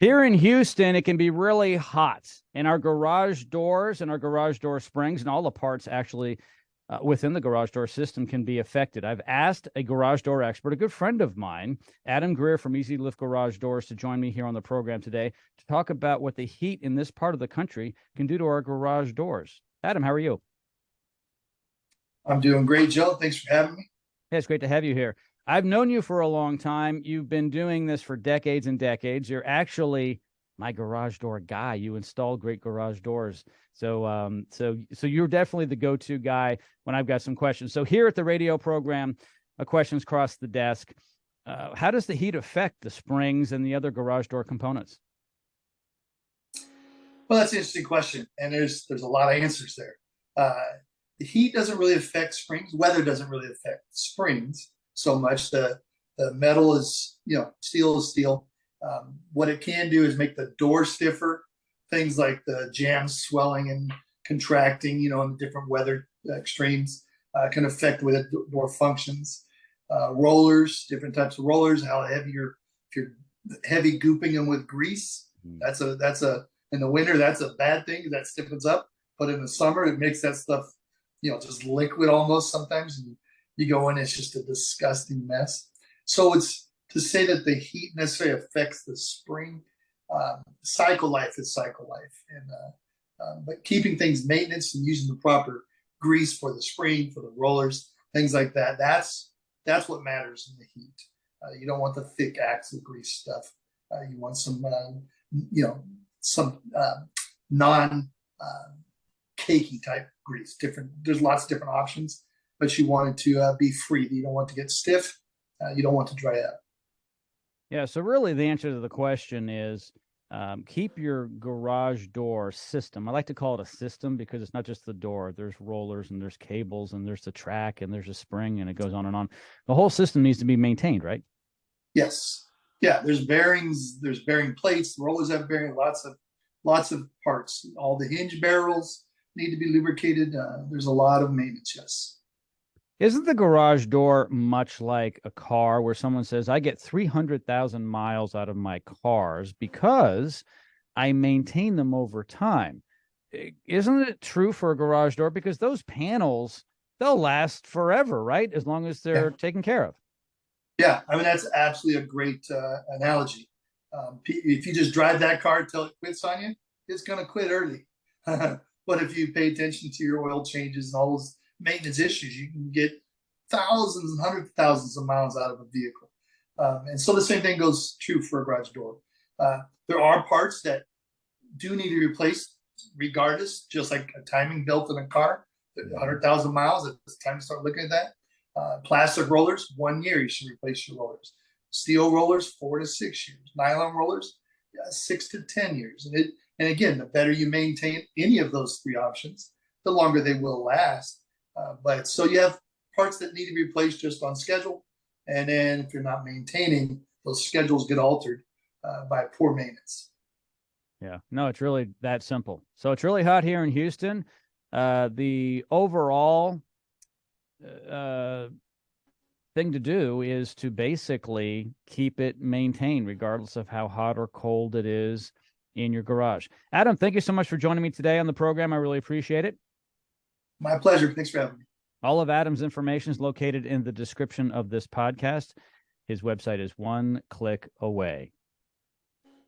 Here in Houston, it can be really hot, and our garage doors and our garage door springs and all the parts actually within the garage door system can be affected. I've asked a garage door expert, a good friend of mine, Adam Greer from Easy Lift Garage Doors, to join me here on the program today to talk about what the heat in this part of the country can do to our garage doors. Adam, how are you? I'm doing great, Joe. Thanks for having me. Yeah, it's great to have you here. I've known you for a long time. You've been doing this for decades and decades. You're actually my garage door guy. You install great garage doors. So you're definitely the go-to guy when I've got some questions. So here at the radio program, questions cross the desk. How does the heat affect the springs and the other garage door components? Well, that's an interesting question, and there's a lot of answers there. Uh, the heat doesn't really affect springs. Weather doesn't really affect springs so much. The metal is, steel is steel. What it can do is make the door stiffer. Things like the jambs swelling and contracting, in different weather extremes, can affect the way the door functions. Rollers, different types of rollers, how heavy if you're heavy gooping them with grease, that's a in the winter that's a bad thing that stiffens up. But in the summer, it makes that stuff, just liquid almost sometimes. And you go in, it's just a disgusting mess. So it's to say that the heat necessarily affects the spring. Cycle life is cycle life, and but keeping things maintenance and using the proper grease for the spring, for the rollers, things like that. That's what matters in the heat. You don't want the thick axle grease stuff. You want some non cakey type grease. There's lots of different options, but you want it to be free. You don't want it to get stiff. You don't want it to dry out. Yeah, so really the answer to the question is keep your garage door system. I like to call it a system because it's not just the door. There's rollers and there's cables and there's the track and there's a spring and it goes on and on. The whole system needs to be maintained, right? Yes. Yeah, there's bearings, there's bearing plates, the rollers have bearing, lots of parts. All the hinge barrels need to be lubricated. There's a lot of maintenance, yes. Isn't the garage door much like a car where someone says, I get 300,000 miles out of my cars because I maintain them over time? Isn't it true for a garage door? Because those panels, they'll last forever, right? As long as they're Yeah. taken care of. Yeah, I mean, that's absolutely a great analogy. If you just drive that car until it quits on you, it's going to quit early. But if you pay attention to your oil changes and all those maintenance issues, you can get thousands and hundreds of thousands of miles out of a vehicle. And so the same thing goes true for a garage door. There are parts that do need to be replaced regardless, just like a timing belt in a car, 100,000 miles, it's time to start looking at that. Plastic rollers, 1 year you should replace your rollers. Steel rollers, 4 to 6 years. Nylon rollers, 6 to 10 years. And again, the better you maintain any of those three options, the longer they will last. But so you have parts that need to be replaced just on schedule, and then if you're not maintaining, those schedules get altered by poor maintenance. Yeah, no, it's really that simple. So it's really hot here in Houston. The overall thing to do is to basically keep it maintained, regardless of how hot or cold it is in your garage. Adam, thank you so much for joining me today on the program. I really appreciate it. My pleasure. Thanks for having me. All of Adam's information is located in the description of this podcast. His website is one click away.